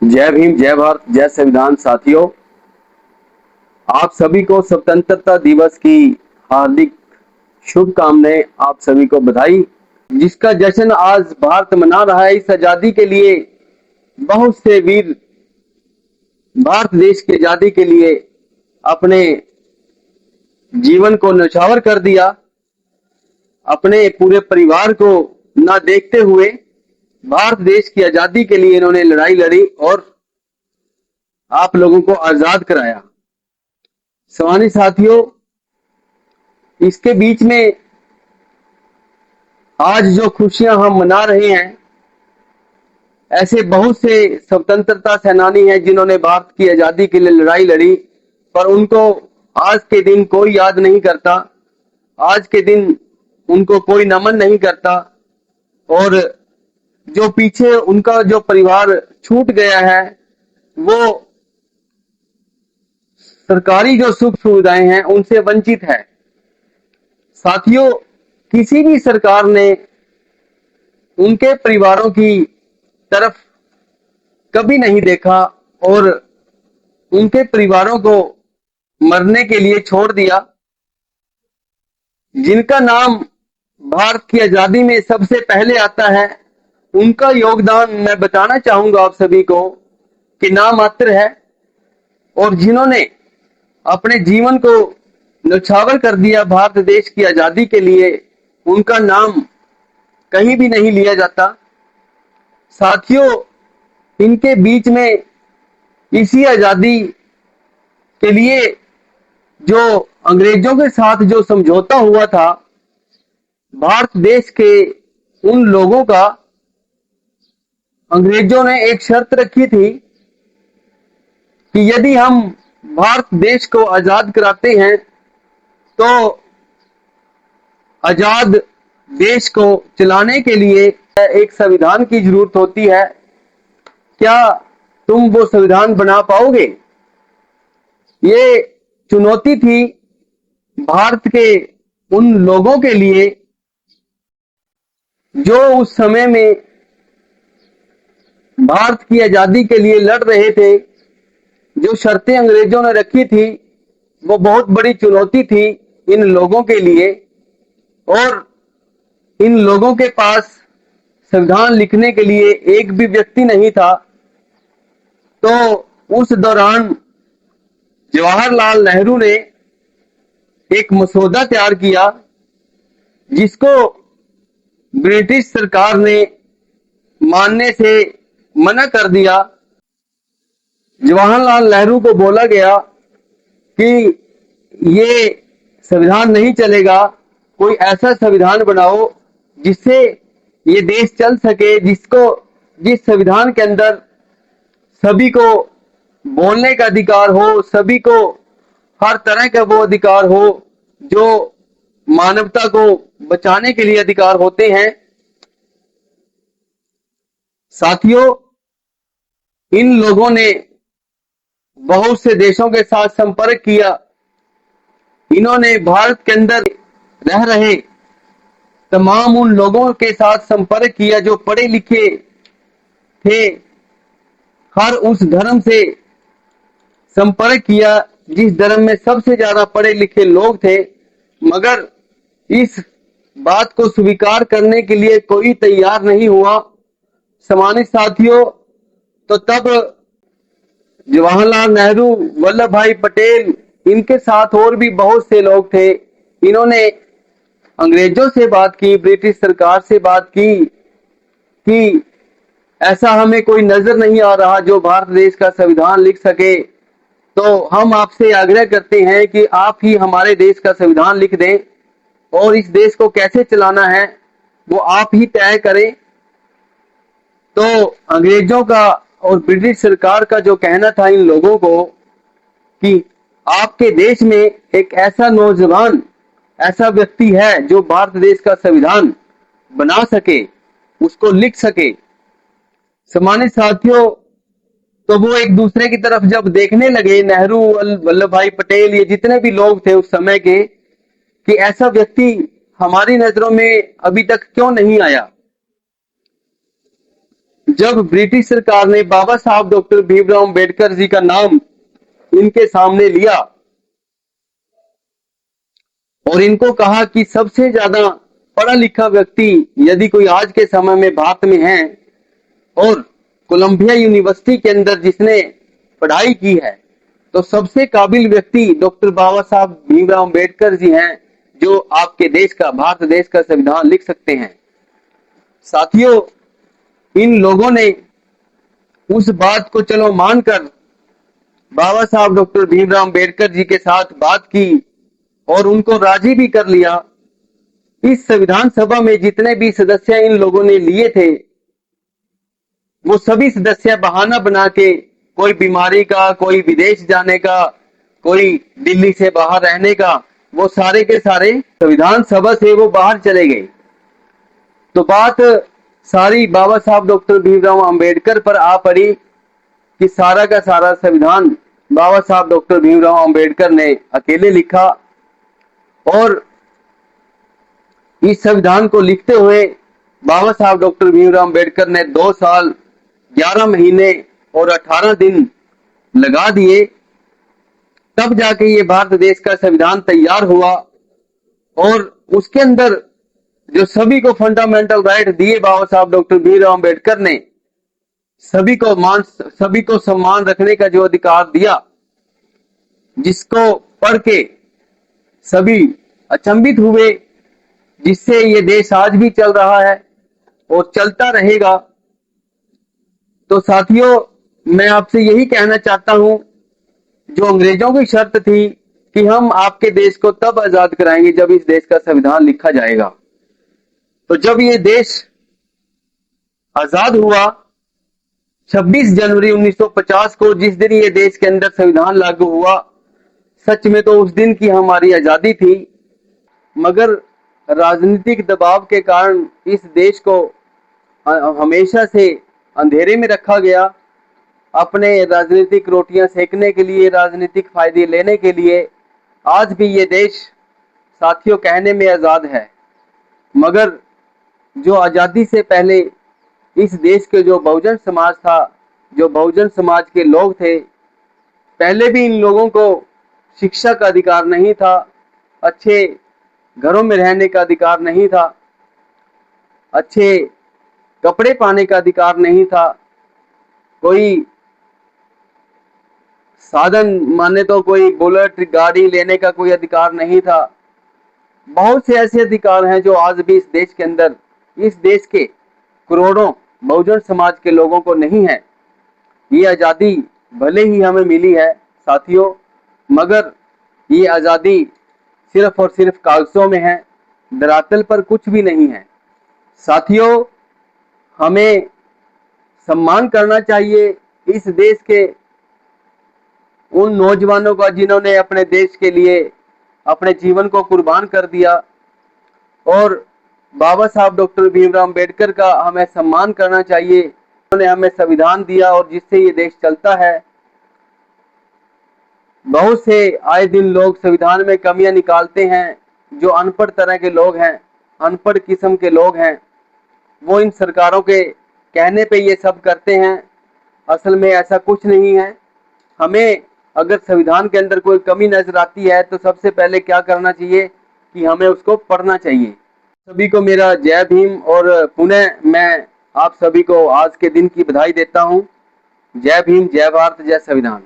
जय भीम, जय भारत, जय संविधान। साथियों, आप सभी को स्वतंत्रता दिवस की हार्दिक शुभकामनाएं। आप सभी को बधाई। जिसका जश्न आज भारत मना रहा है, इस आजादी के लिए बहुत से वीर भारत देश की आजादी के लिए अपने जीवन को न्यौछावर कर दिया। अपने पूरे परिवार को ना देखते हुए भारत देश की आजादी के लिए इन्होंने लड़ाई लड़ी और आप लोगों को आजाद कराया। सम्मानित साथियों, इसके बीच में आज जो खुशियां हम मना रहे हैं, ऐसे बहुत से स्वतंत्रता सेनानी हैं जिन्होंने भारत की आजादी के लिए लड़ाई लड़ी, पर उनको आज के दिन कोई याद नहीं करता। आज के दिन उनको कोई नमन नहीं करता और जो पीछे उनका जो परिवार छूट गया है, वो सरकारी जो सुख सुविधाएं हैं उनसे वंचित है। साथियों, किसी भी सरकार ने उनके परिवारों की तरफ कभी नहीं देखा और उनके परिवारों को मरने के लिए छोड़ दिया। जिनका नाम भारत की आजादी में सबसे पहले आता है, उनका योगदान मैं बताना चाहूंगा आप सभी को कि नामात्र है, और जिन्होंने अपने जीवन को न्यौछावर कर दिया भारत देश की आजादी के लिए, उनका नाम कहीं भी नहीं लिया जाता। साथियों, इनके बीच में इसी आजादी के लिए जो अंग्रेजों के साथ जो समझौता हुआ था, भारत देश के उन लोगों का, अंग्रेजों ने एक शर्त रखी थी कि यदि हम भारत देश को आजाद कराते हैं तो आजाद देश को चलाने के लिए एक संविधान की जरूरत होती है। क्या तुम वो संविधान बना पाओगे? ये चुनौती थी भारत के उन लोगों के लिए जो उस समय में भारत की आजादी के लिए लड़ रहे थे। जो शर्तें अंग्रेजों ने रखी थी, वो बहुत बड़ी चुनौती थी इन लोगों के लिए, और इन लोगों के पास संविधान लिखने के लिए एक भी व्यक्ति नहीं था। तो उस दौरान जवाहरलाल नेहरू ने एक मसौदा तैयार किया, जिसको ब्रिटिश सरकार ने मानने से मना कर दिया। जवाहरलाल नेहरू को बोला गया कि ये संविधान नहीं चलेगा, कोई ऐसा संविधान बनाओ जिससे ये देश चल सके, जिस संविधान के अंदर सभी को बोलने का अधिकार हो, सभी को हर तरह का वो अधिकार हो जो मानवता को बचाने के लिए अधिकार होते हैं। साथियों, इन लोगों ने बहुत से देशों के साथ संपर्क किया। इन्होंने भारत के अंदर रह रहे तमाम उन लोगों के साथ संपर्क किया जो पढ़े लिखे थे, हर उस धर्म से संपर्क किया जिस धर्म में सबसे ज्यादा पढ़े लिखे लोग थे, मगर इस बात को स्वीकार करने के लिए कोई तैयार नहीं हुआ। सम्मानित साथियों, तो तब जवाहरलाल नेहरू, वल्लभ भाई पटेल, इनके साथ और भी बहुत से लोग थे। इन्होंने अंग्रेजों से बात की, ब्रिटिश सरकार से बात की कि ऐसा हमें कोई नजर नहीं आ रहा जो भारत देश का संविधान लिख सके, तो हम आपसे आग्रह करते हैं कि आप ही हमारे देश का संविधान लिख दें और इस देश को कैसे चलाना है वो आप ही तय करें। तो अंग्रेजों का और ब्रिटिश सरकार का जो कहना था इन लोगों को कि आपके देश में एक ऐसा नौजवान, ऐसा व्यक्ति है जो भारत देश का संविधान बना सके, उसको लिख सके। सम्मानित साथियों, तो वो एक दूसरे की तरफ जब देखने लगे, नेहरू, वल्लभ भाई पटेल, ये जितने भी लोग थे उस समय के, कि ऐसा व्यक्ति हमारी नजरों में अभी तक क्यों नहीं आया। जब ब्रिटिश सरकार ने बाबा साहब डॉक्टर भीमराव अंबेडकर जी का नाम इनके सामने लिया और इनको कहा कि सबसे ज्यादा पढ़ा लिखा व्यक्ति यदि कोई आज के समय में भारत में है और कोलंबिया यूनिवर्सिटी के अंदर जिसने पढ़ाई की है, तो सबसे काबिल व्यक्ति डॉक्टर बाबा साहब भीमराव अंबेडकर जी हैं, जो आपके देश का, भारत देश का संविधान लिख सकते हैं। साथियों, इन लोगों ने उस बात को चलो मानकर बाबा साहब डॉक्टर भीमराव अंबेडकर जी के साथ बात की और उनको राजी भी कर लिया। इस संविधान सभा में जितने भी सदस्य इन लोगों ने लिए थे, वो सभी सदस्य बहाना बना के, कोई बीमारी का, कोई विदेश जाने का, कोई दिल्ली से बाहर रहने का, वो सारे के सारे संविधान सभा से वो बाहर चले गए। तो बात सारी बाबा साहब डॉक्टर भीमराव अंबेडकर पर आ पड़ी कि सारा का सारा संविधान बाबा साहब डॉक्टर भीमराव अंबेडकर ने अकेले लिखा। और इस संविधान को लिखते हुए बाबा साहब डॉक्टर भीमराव अंबेडकर ने 2 साल 11 महीने और 18 दिन लगा दिए, तब जाके ये भारत देश का संविधान तैयार हुआ। और उसके अंदर जो सभी को फंडामेंटल राइट दिए बाबा साहब डॉक्टर भीमराव अंबेडकर ने, सभी को सम्मान रखने का जो अधिकार दिया, जिसको पढ़ के सभी अचंभित हुए, जिससे ये देश आज भी चल रहा है और चलता रहेगा। तो साथियों, मैं आपसे यही कहना चाहता हूं, जो अंग्रेजों की शर्त थी कि हम आपके देश को तब आजाद कराएंगे जब इस देश का संविधान लिखा जाएगा। तो जब ये देश आजाद हुआ 26 जनवरी 1950 को, जिस दिन ये देश के अंदर संविधान लागू हुआ, सच में तो उस दिन की हमारी आजादी थी, मगर राजनीतिक दबाव के कारण इस देश को हमेशा से अंधेरे में रखा गया, अपने राजनीतिक रोटियां सेकने के लिए, राजनीतिक फायदे लेने के लिए। आज भी ये देश साथियों कहने में आजाद है, मगर जो आजादी से पहले इस देश के जो बहुजन समाज था, जो बहुजन समाज के लोग थे, पहले भी इन लोगों को शिक्षा का अधिकार नहीं था, अच्छे घरों में रहने का अधिकार नहीं था, अच्छे कपड़े पाने का अधिकार नहीं था, कोई साधन माने तो कोई बुलेट गाड़ी लेने का कोई अधिकार नहीं था। बहुत से ऐसे अधिकार हैं जो आज भी इस देश के अंदर, इस देश के करोड़ों बहुजन समाज के लोगों को नहीं है। ये आज़ादी भले ही हमें मिली है साथियों, मगर ये आज़ादी सिर्फ और सिर्फ कागजों में है, धरातल पर कुछ भी नहीं है। साथियों, हमें सम्मान करना चाहिए इस देश के उन नौजवानों का जिन्होंने अपने देश के लिए अपने जीवन को कुर्बान कर दिया, और बाबा साहब डॉक्टर भीमराव अंबेडकर का हमें सम्मान करना चाहिए। उन्होंने हमें संविधान दिया और जिससे ये देश चलता है। बहुत से आए दिन लोग संविधान में कमियां निकालते हैं, जो अनपढ़ तरह के लोग हैं, अनपढ़ किस्म के लोग हैं, वो इन सरकारों के कहने पे ये सब करते हैं। असल में ऐसा कुछ नहीं है। हमें अगर संविधान के अंदर कोई कमी नजर आती है तो सबसे पहले क्या करना चाहिए कि हमें उसको पढ़ना चाहिए। सभी को मेरा जय भीम, और पुनः मैं आप सभी को आज के दिन की बधाई देता हूं। जय भीम, जय भारत, जय संविधान।